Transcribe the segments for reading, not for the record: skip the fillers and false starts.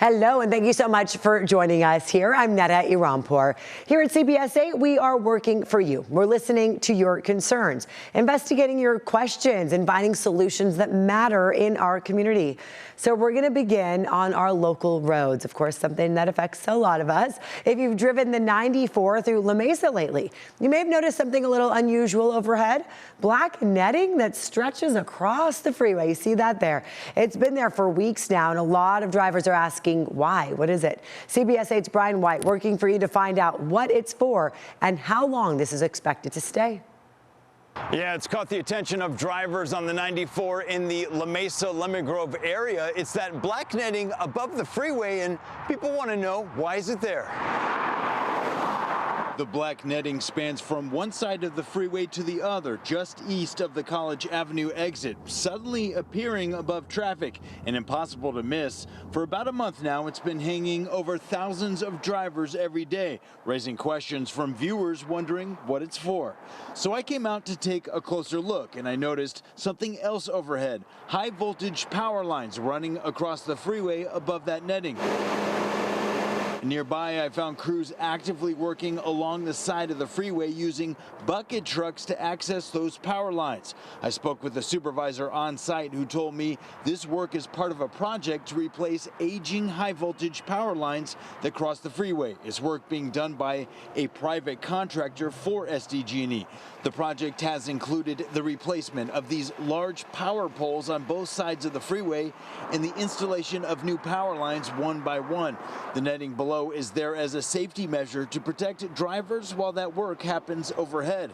Hello, and thank you so much for joining us here. I'm Netta Irampour. Here at CBS 8, we are working for you. We're listening to your concerns, investigating your questions, and finding solutions that matter in our community. So we're going to begin on our local roads, of course, something that affects a lot of us. If you've driven the 94 through La Mesa lately, you may have noticed something a little unusual overhead. Black netting that stretches across the freeway. You see that there? It's been there for weeks now, and a lot of drivers are asking why. What is it? CBS 8's Brian White working for you to find out what it's for and how long this is expected to stay. Yeah, it's caught the attention of drivers on the 94 in the La Mesa Lemon Grove area. It's that black netting above the freeway, and people want to know, why is it there? The black netting spans from one side of the freeway to the other, just east of the College Avenue exit, suddenly appearing above traffic and impossible to miss. For about a month now, it's been hanging over thousands of drivers every day, raising questions from viewers wondering what it's for. So I came out to take a closer look, and I noticed something else overhead, high voltage power lines running across the freeway above that netting. Nearby, I found crews actively working along the side of the freeway using bucket trucks to access those power lines. I spoke with the supervisor on site who told me this work is part of a project to replace aging high voltage power lines that cross the freeway. It's work being done by a private contractor for SDG&E. The project has included the replacement of these large power poles on both sides of the freeway and the installation of new power lines one by one. The netting below is there as a safety measure to protect drivers while that work happens overhead.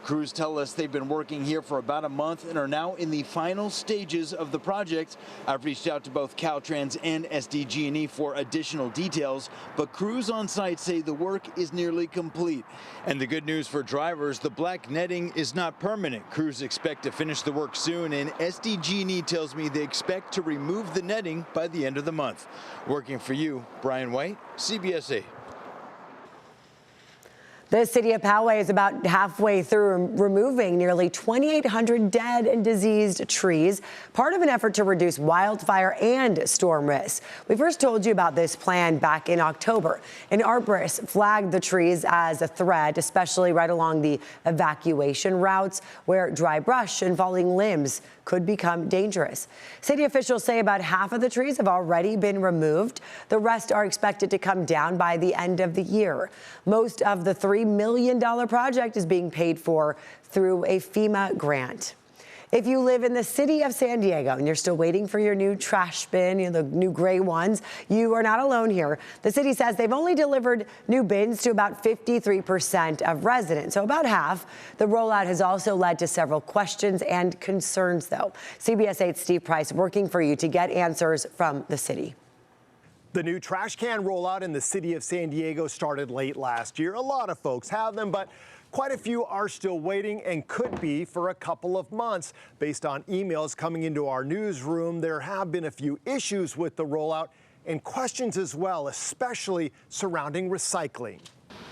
Crews tell us they've been working here for about a month and are now in the final stages of the project. I've reached out to both Caltrans and SDG&E for additional details, but crews on site say the work is nearly complete. And the good news for drivers, the black netting is not permanent. Crews expect to finish the work soon, and SDG&E tells me they expect to remove the netting by the end of the month. Working for you, Brian White, CBS 8. The city of Poway is about halfway through removing nearly 2,800 dead and diseased trees, part of an effort to reduce wildfire and storm risks. We first told you about this plan back in October. An arborist flagged the trees as a threat, especially right along the evacuation routes where dry brush and falling limbs could become dangerous. City officials say about half of the trees have already been removed. The rest are expected to come down by the end of the year. Most of the $3 million project is being paid for through a FEMA grant. If you live in the city of San Diego and you're still waiting for your new trash bin, the new gray ones, you are not alone here. The city says they've only delivered new bins to about 53% of residents, so about half. The rollout has also led to several questions and concerns, though. CBS 8's Steve Price working for you to get answers from the city. The new trash can rollout in the city of San Diego started late last year. A lot of folks have them, but quite a few are still waiting and could be for a couple of months. Based on emails coming into our newsroom, there have been a few issues with the rollout and questions as well, especially surrounding recycling.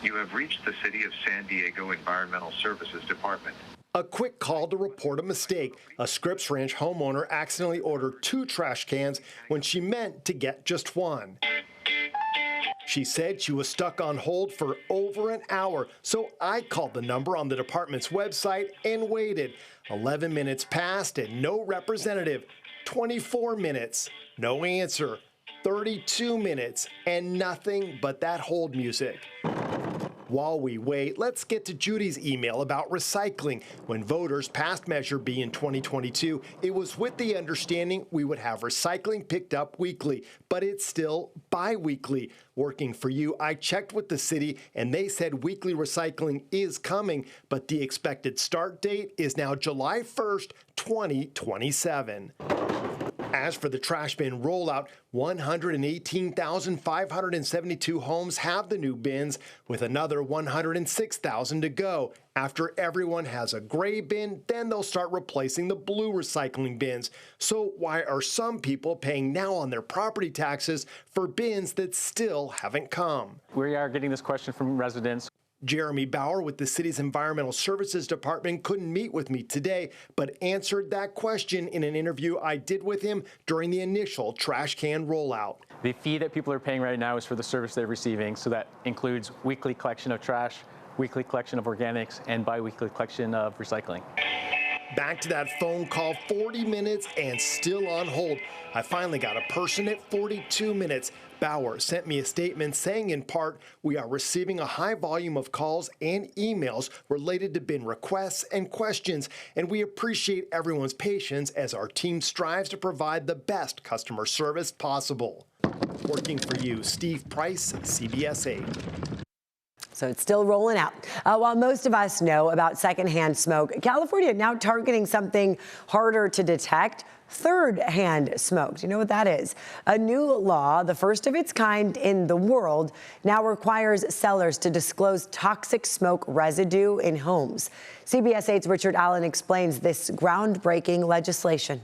You have reached the City of San Diego Environmental Services Department. A quick call to report a mistake. A Scripps Ranch homeowner accidentally ordered 2 trash cans when she meant to get just 1. She said she was stuck on hold for over an hour, so I called the number on the department's website and waited. 11 minutes passed and no representative. 24 minutes, no answer. 32 minutes and nothing but that hold music. While we wait, let's get to Judy's email about recycling. When voters passed Measure B in 2022, it was with the understanding we would have recycling picked up weekly, but it's still bi-weekly. Working for you, I checked with the city and they said weekly recycling is coming, but the expected start date is now July 1st, 2027. As for the trash bin rollout, 118,572 homes have the new bins, with another 106,000 to go. After everyone has a gray bin, then they'll start replacing the blue recycling bins. So why are some people paying now on their property taxes for bins that still haven't come? We are getting this question from residents. Jeremy Bauer with the city's Environmental Services Department couldn't meet with me today, but answered that question in an interview I did with him during the initial trash can rollout. The fee that people are paying right now is for the service they're receiving, so that includes weekly collection of trash, weekly collection of organics, and bi-weekly collection of recycling. Back to that phone call, 40 minutes and still on hold. I finally got a person at 42 minutes. Bauer sent me a statement saying in part, we are receiving a high volume of calls and emails related to bin requests and questions, and we appreciate everyone's patience as our team strives to provide the best customer service possible. Working for you, Steve Price, CBS 8. So it's still rolling out. While most of us know about secondhand smoke, California now targeting something harder to detect: third-hand smoke. Do you know what that is? A new law, the first of its kind in the world, now requires sellers to disclose toxic smoke residue in homes. CBS 8's Richard Allen explains this groundbreaking legislation.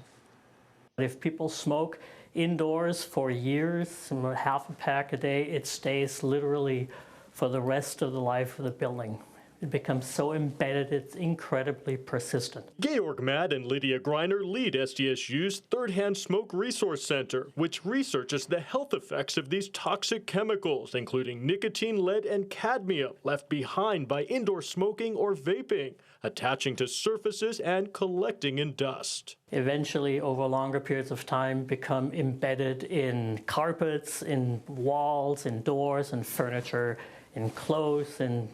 If people smoke indoors for years, half a pack a day, it stays literally for the rest of the life of the building. It becomes so embedded, it's incredibly persistent. Georg Matt and Lydia Greiner lead SDSU's Third Hand Smoke Resource Center, which researches the health effects of these toxic chemicals, including nicotine, lead, and cadmium left behind by indoor smoking or vaping, attaching to surfaces and collecting in dust. Eventually, over longer periods of time, become embedded in carpets, in walls, in doors, and furniture, in clothes, and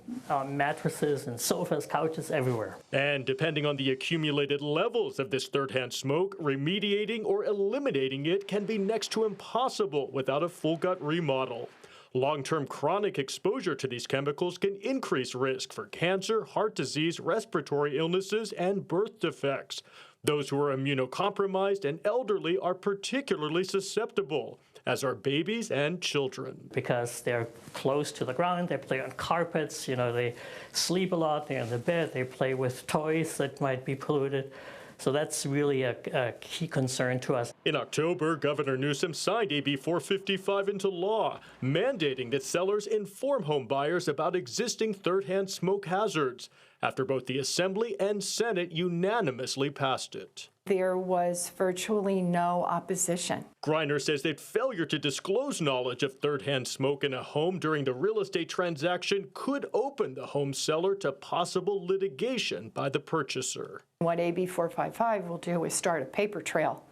mattresses, and sofas, couches, everywhere. And depending on the accumulated levels of this third-hand smoke, remediating or eliminating it can be next to impossible without a full gut remodel. Long-term chronic exposure to these chemicals can increase risk for cancer, heart disease, respiratory illnesses, and birth defects. Those who are immunocompromised and elderly are particularly susceptible, as are babies and children. Because they're close to the ground, they play on carpets, they sleep a lot, they're in the bed, they play with toys that might be polluted. So that's really a key concern to us. In October, Governor Newsom signed AB 455 into law, mandating that sellers inform home buyers about existing third-hand smoke hazards, after both the Assembly and Senate unanimously passed it. There was virtually no opposition. Greiner says that failure to disclose knowledge of third-hand smoke in a home during the real estate transaction could open the home seller to possible litigation by the purchaser. What AB 455 will do is start a paper trail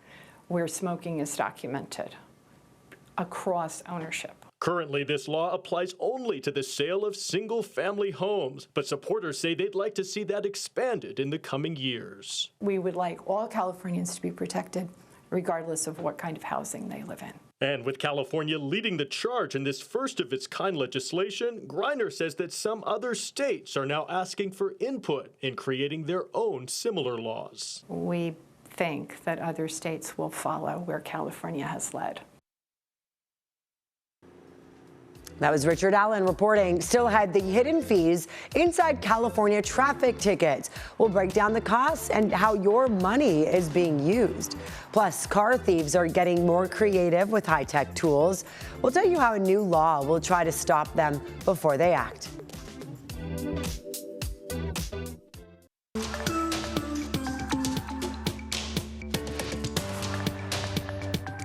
where smoking is documented across ownership. Currently, this law applies only to the sale of single-family homes, but supporters say they'd like to see that expanded in the coming years. We would like all Californians to be protected, regardless of what kind of housing they live in. And with California leading the charge in this first-of-its-kind legislation, Greiner says that some other states are now asking for input in creating their own similar laws. We think that other states will follow where California has led. That was Richard Allen reporting. Still ahead, the hidden fees inside California traffic tickets. We'll break down the costs and how your money is being used. Plus, car thieves are getting more creative with high-tech tools. We'll tell you how a new law will try to stop them before they act.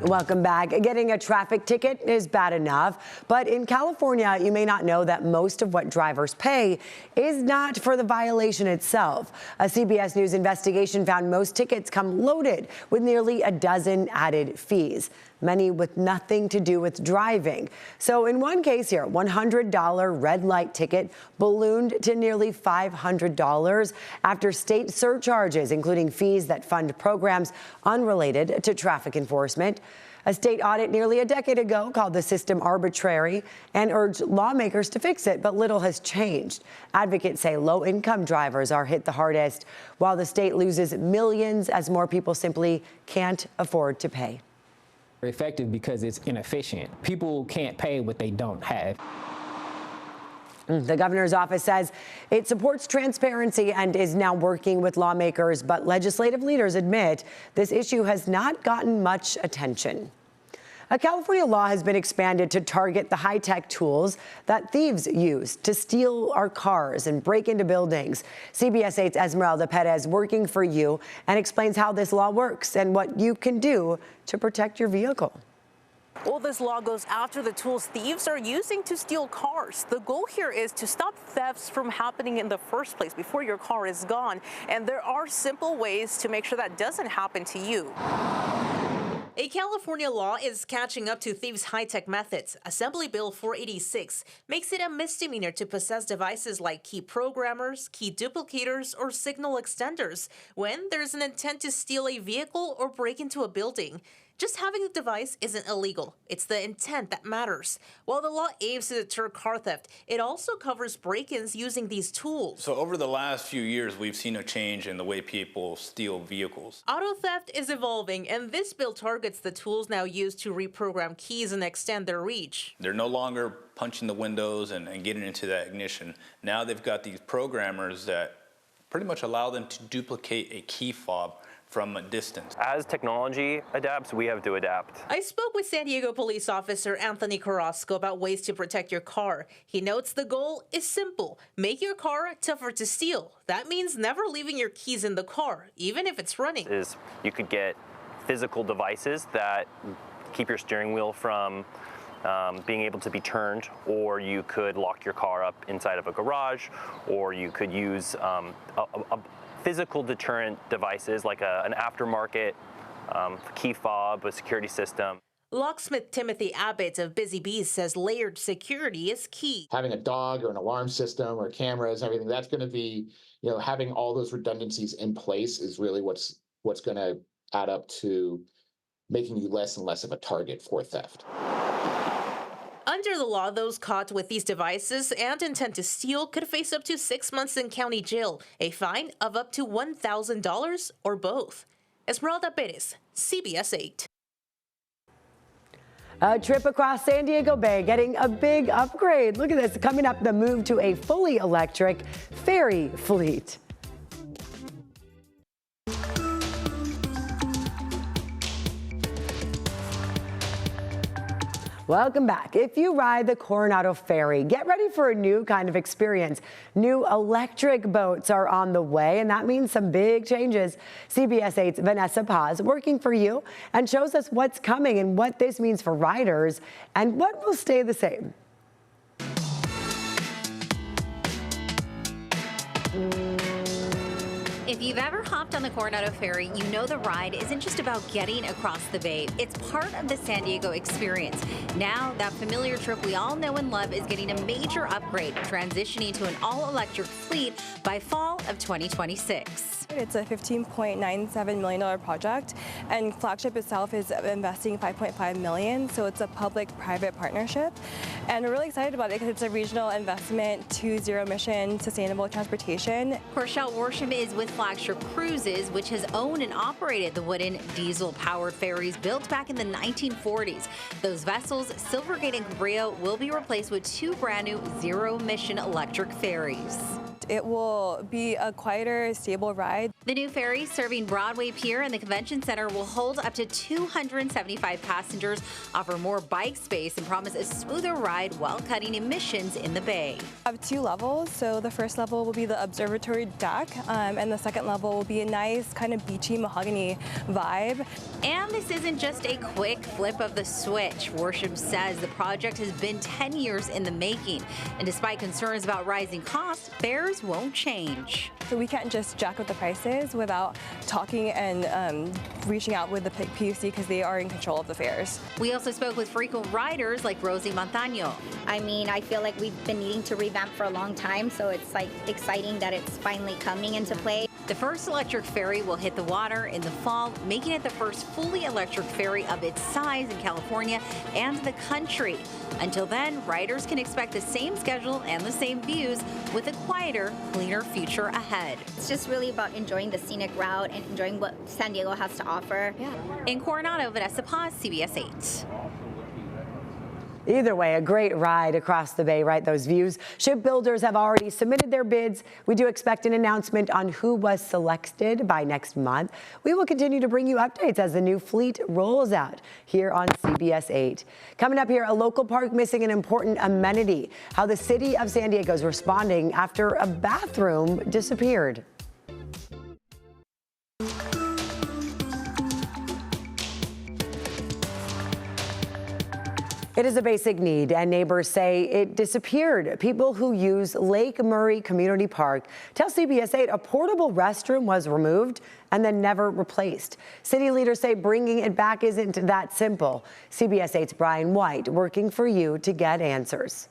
Welcome back. Getting a traffic ticket is bad enough, but in California, you may not know that most of what drivers pay is not for the violation itself. A CBS News investigation found most tickets come loaded with nearly a dozen added fees, many with nothing to do with driving. So in one case here, $100 red light ticket ballooned to nearly $500 after state surcharges, including fees that fund programs unrelated to traffic enforcement. A state audit nearly a decade ago called the system arbitrary and urged lawmakers to fix it, but little has changed. Advocates say low-income drivers are hit the hardest, while the state loses millions as more people simply can't afford to pay. Effective because it's inefficient. People can't pay what they don't have. The governor's office says it supports transparency and is now working with lawmakers, but legislative leaders admit this issue has not gotten much attention. A California law has been expanded to target the high-tech tools that thieves use to steal our cars and break into buildings. CBS 8's Esmeralda Perez working for you and explains how this law works and what you can do to protect your vehicle. Well, this law goes after the tools thieves are using to steal cars. The goal here is to stop thefts from happening in the first place before your car is gone. And there are simple ways to make sure that doesn't happen to you. A California law is catching up to thieves' high-tech methods. Assembly Bill 486 makes it a misdemeanor to possess devices like key programmers, key duplicators, or signal extenders when there's an intent to steal a vehicle or break into a building. Just having the device isn't illegal. It's the intent that matters. While the law aims to deter car theft, it also covers break-ins using these tools. So over the last few years, we've seen a change in the way people steal vehicles. Auto theft is evolving, and this bill targets the tools now used to reprogram keys and extend their reach. They're no longer punching the windows and getting into that ignition. Now they've got these programmers that pretty much allow them to duplicate a key fob from a distance. As technology adapts, we have to adapt. I spoke with San Diego police officer Anthony Carrasco about ways to protect your car. He notes the goal is simple. Make your car tougher to steal. That means never leaving your keys in the car, even if it's running. You could get physical devices that keep your steering wheel from being able to be turned, or you could lock your car up inside of a garage, or you could use physical deterrent devices like an aftermarket key fob, a security system. Locksmith Timothy Abbott of Busy Bees says layered security is key. Having a dog or an alarm system or cameras, everything, that's going to be, having all those redundancies in place is really what's going to add up to making you less and less of a target for theft. Under the law, those caught with these devices and intent to steal could face up to 6 months in county jail, a fine of up to $1,000 or both. Esmeralda Perez, CBS 8. A trip across San Diego Bay getting a big upgrade. Look at this. Coming up, the move to a fully electric ferry fleet. Welcome back. If you ride the Coronado Ferry, get ready for a new kind of experience. New electric boats are on the way, and that means some big changes. CBS 8's Vanessa Paz working for you and shows us what's coming and what this means for riders and what will stay the same. If you've ever hopped on the Coronado Ferry, you know the ride isn't just about getting across the bay. It's part of the San Diego experience. Now, that familiar trip we all know and love is getting a major upgrade, transitioning to an all-electric fleet by fall of 2026. It's a $15.97 million project, and Flagship itself is investing $5.5 million, so it's a public-private partnership. And we're really excited about it because it's a regional investment to zero-emission sustainable transportation. Corshell Worsham is with Flagship Cruises, which has owned and operated the wooden diesel-powered ferries built back in the 1940s. Those vessels, Silvergate and Cabrillo, will be replaced with two brand-new zero-emission electric ferries. It will be a quieter, stable ride. The new ferry serving Broadway Pier and the Convention Center will hold up to 275 passengers, offer more bike space, and promise a smoother ride while cutting emissions in the bay. I have two levels, so the first level will be the observatory deck, and the second level will be a nice kind of beachy mahogany vibe. And this isn't just a quick flip of the switch. Worsham says the project has been 10 years in the making, and despite concerns about rising costs, fares won't change. So we can't just jack up the prices without talking and reaching out with the PUC because they are in control of the fares. We also spoke with frequent riders like Rosie Montaño. I mean, I feel like we've been needing to revamp for a long time, so it's like exciting that it's finally coming into play. The first electric ferry will hit the water in the fall, making it the first fully electric ferry of its size in California and the country. Until then, riders can expect the same schedule and the same views with a quieter, cleaner future ahead. It's just really about enjoying the scenic route and enjoying what San Diego has to offer. In Coronado, Vanessa Paz, CBS 8. Either way, a great ride across the bay, right? Those views. Shipbuilders have already submitted their bids. We do expect an announcement on who was selected by next month. We will continue to bring you updates as the new fleet rolls out here on CBS 8. Coming up here, a local park missing an important amenity. How the city of San Diego is responding after a bathroom disappeared. It is a basic need, and neighbors say it disappeared. People who use Lake Murray Community Park tell CBS 8 a portable restroom was removed and then never replaced. City leaders say bringing it back isn't that simple. CBS 8's Brian White working for you to get answers.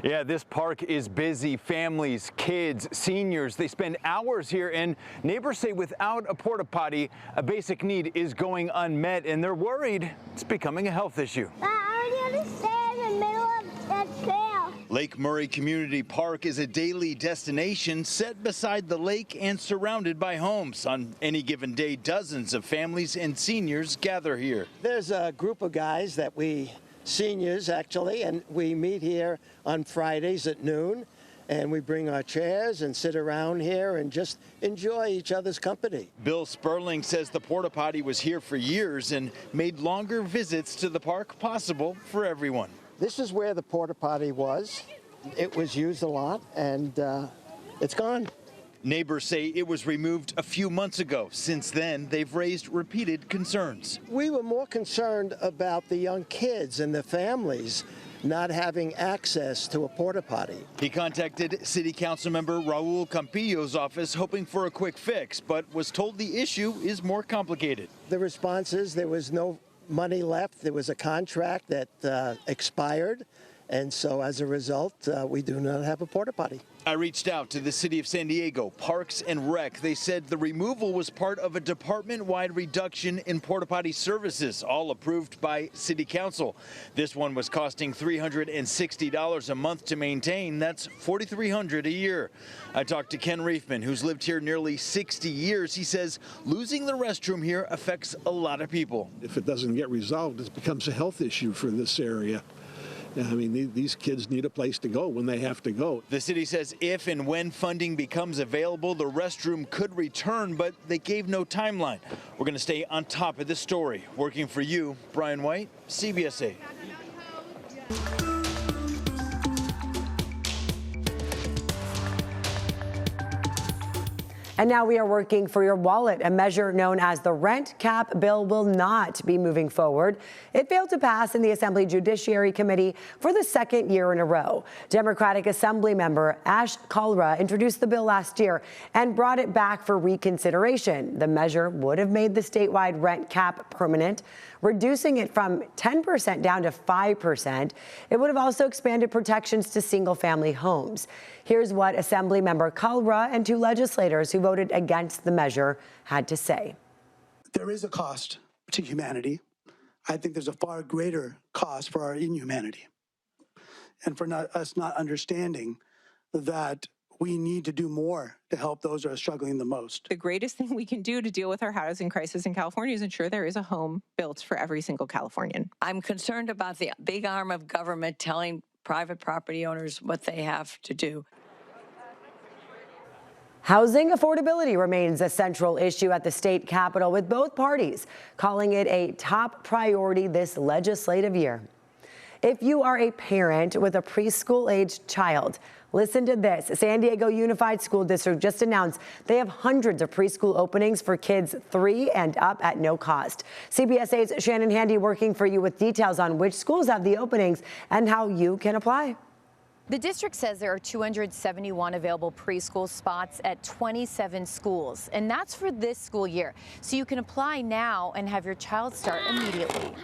Yeah, this park is busy. Families, kids, seniors, they spend hours here, and neighbors say without a porta potty, a basic need is going unmet, and they're worried it's becoming a health issue. I want to stay in the middle of that trail. Lake Murray Community Park is a daily destination set beside the lake and surrounded by homes. On any given day, dozens of families and seniors gather here. There's a group of guys that seniors actually, and we meet here on Fridays at noon, and we bring our chairs and sit around here and just enjoy each other's company. Bill Sperling says the porta potty was here for years and made longer visits to the park possible for everyone. This is where the porta potty was. It was used a lot, and it's gone. Neighbors say it was removed a few months ago. Since then, they've raised repeated concerns. We were more concerned about the young kids and the families not having access to a porta potty. He contacted City Council member Raul Campillo's office hoping for a quick fix, but was told the issue is more complicated. The response is there was no money left. There was a contract that expired. And so as a result, we do not have a porta potty. I reached out to the city of San Diego, Parks and Rec. They said the removal was part of a department-wide reduction in porta potty services, all approved by City Council. This one was costing $360 a month to maintain. That's $4,300 a year. I talked to Ken Reifman, who's lived here nearly 60 years. He says losing the restroom here affects a lot of people. If it doesn't get resolved, it becomes a health issue for this area. I mean, these kids need a place to go when they have to go. The city says if and when funding becomes available, the restroom could return, but they gave no timeline. We're going to stay on top of this story. Working for you, Brian White, CBS 8. And now we are working for your wallet. A measure known as the rent cap bill will not be moving forward. It failed to pass in the Assembly Judiciary Committee for the second year in a row. Democratic Assembly member Ash Kalra introduced the bill last year and brought it back for reconsideration. The measure would have made the statewide rent cap permanent, reducing it from 10% down to 5%. It would have also expanded protections to single-family homes. Here's what Assembly member Kalra and two legislators who voted against the measure had to say. There is a cost to humanity. I think there's a far greater cost for our inhumanity and for us not understanding that we need to do more to help those who are struggling the most. The greatest thing we can do to deal with our housing crisis in California is ensure there is a home built for every single Californian. I'm concerned about the big arm of government telling private property owners what they have to do. Housing affordability remains a central issue at the state capitol, with both parties calling it a top priority this legislative year. If you are a parent with a preschool-aged child, listen to this. San Diego Unified School District just announced they have hundreds of preschool openings for kids 3 and up at no cost. CBS 8's Shannon Handy working for you with details on which schools have the openings and how you can apply. The district says there are 271 available preschool spots at 27 schools, and that's for this school year. So you can apply now and have your child start immediately.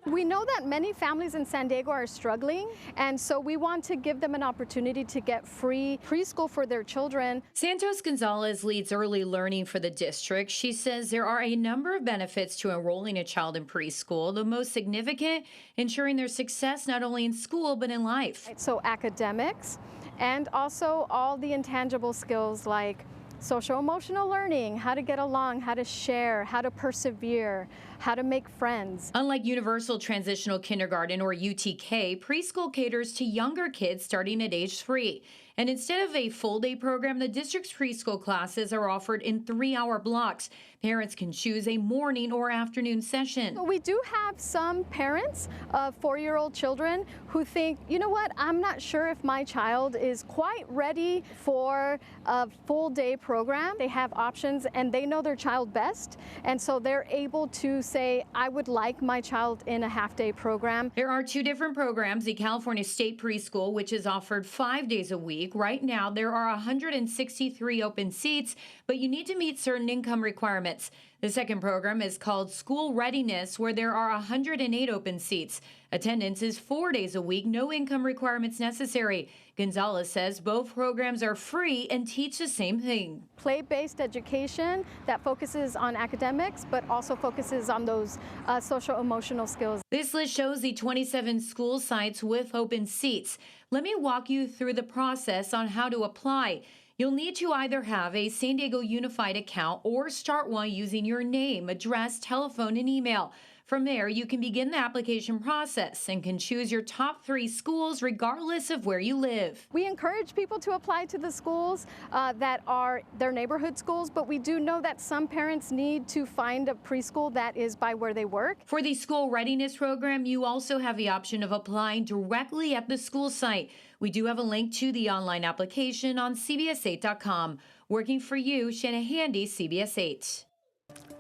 We know that many families in San Diego are struggling, and so we want to give them an opportunity to get free preschool for their children. Santos Gonzalez leads early learning for the district. She says there are a number of benefits to enrolling a child in preschool, the most significant ensuring their success not only in school but in life. So academics and also all the intangible skills like social emotional learning, how to get along, how to share, how to persevere, how to make friends. Unlike Universal Transitional Kindergarten or UTK, preschool caters to younger kids starting at age 3. And instead of a full-day program, the district's preschool classes are offered in 3-hour blocks. Parents can choose a morning or afternoon session. We do have some parents of 4-year-old children who think, you know what, I'm not sure if my child is quite ready for a full-day program. They have options and they know their child best, and so they're able to say, I would like my child in a half-day program. There are 2 different programs. The California State Preschool, which is offered 5 days a week. Right now, there are 163 open seats, but you need to meet certain income requirements. The second program is called School Readiness, where there are 108 open seats. Attendance is 4 days a week, no income requirements necessary. Gonzalez says both programs are free and teach the same thing. Play-based education that focuses on academics, but also focuses on those social-emotional skills. This list shows the 27 school sites with open seats. Let me walk you through the process on how to apply. You'll need to either have a San Diego Unified account or start one using your name, address, telephone, and email. From there, you can begin the application process and can choose your top 3 schools regardless of where you live. We encourage people to apply to the schools that are their neighborhood schools, but we do know that some parents need to find a preschool that is by where they work. For the School Readiness Program, you also have the option of applying directly at the school site. We do have a link to the online application on CBS8.com. Working for you, Shanna Handy, CBS 8.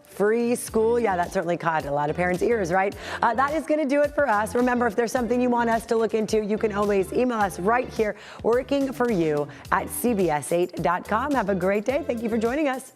Free school, yeah, that certainly caught a lot of parents' ears, right? That is going to do it for us. Remember, if there's something you want us to look into, you can always email us right here, working for you at CBS8.com. Have a great day. Thank you for joining us.